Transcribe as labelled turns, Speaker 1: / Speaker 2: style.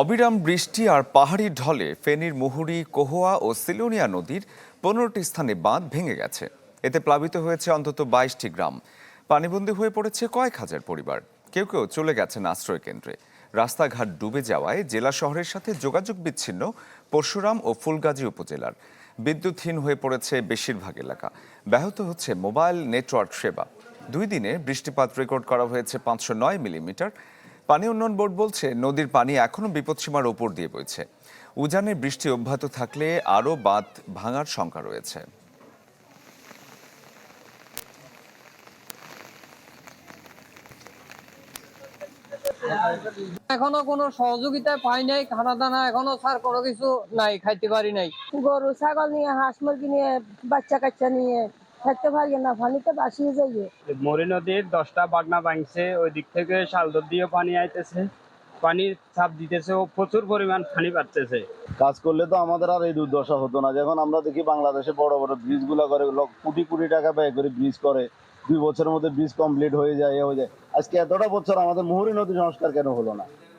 Speaker 1: অবিরাম বৃষ্টি আর পাহাড়ি ঢলে ফেনীর মুহুরী, কহুয়া ও সিলোনিয়া নদীর 15টি স্থানে বাঁধ ভেঙে গেছে। এতে প্লাবিত হয়েছে অন্তত 22টি গ্রাম। পানিবন্দী হয়ে পড়েছে কয়েক হাজার পরিবার। কেউ কেউ চলে গেছেন আশ্রয় কেন্দ্রে। রাস্তাঘাট ডুবে যাওয়ায় জেলা শহরের সাথে যোগাযোগ বিচ্ছিন্ন পরশুরাম ও ফুলগাজী উপজেলার। বিদ্যুৎহীন হয়ে পড়েছে বেশিরভাগ এলাকা। ব্যাহত হচ্ছে মোবাইল নেটওয়ার্ক সেবা। 2 দিনে বৃষ্টিপাত রেকর্ড করা হয়েছে 509 মিলিমিটার। পানি উন্নয়ন বোর্ড বলছে, নদীর পানি এখনো বিপদসীমার ওপর দিয়ে বইছে। উজানে বৃষ্টি অব্যাহত থাকলে আরও বাঁধ ভাঙার শঙ্কা রয়েছে।
Speaker 2: এখনো কোনো সহযোগিতা পাই নাই, খানা দানা এখনো স্যার কোনো কিছু নাই, খাইতে পারি নাই।
Speaker 3: গরু ছাগল নিয়ে, হাঁস মুরগি নিয়ে, বাচ্চা কাচ্চা নিয়ে থাকতে পারি না, পানিতে ভাসিয়ে যাইয়ে।
Speaker 4: মরি নদীর 10টা বাগনা ভাঙছে, ওই দিক থেকে শালদর দিয়ে পানি আইতেছে, পানির চাপ দিতেছে, ও প্রচুর পরিমাণ পানি বাড়তেছে।
Speaker 5: কাজ করলে তো আমাদের আর এই দুর্দশা হতো না। যখন আমরা দেখি বাংলাদেশে বড় বড় ব্রিজ গুলা করে, কোটি কোটি টাকা ব্যয় করে ব্রিজ করে, 2 বছরের মধ্যে ব্রিজ কমপ্লিট হয়ে যায়। আজকে এতটা বছর আমাদের মুহুরী নদী সংস্কার কেন হলো না?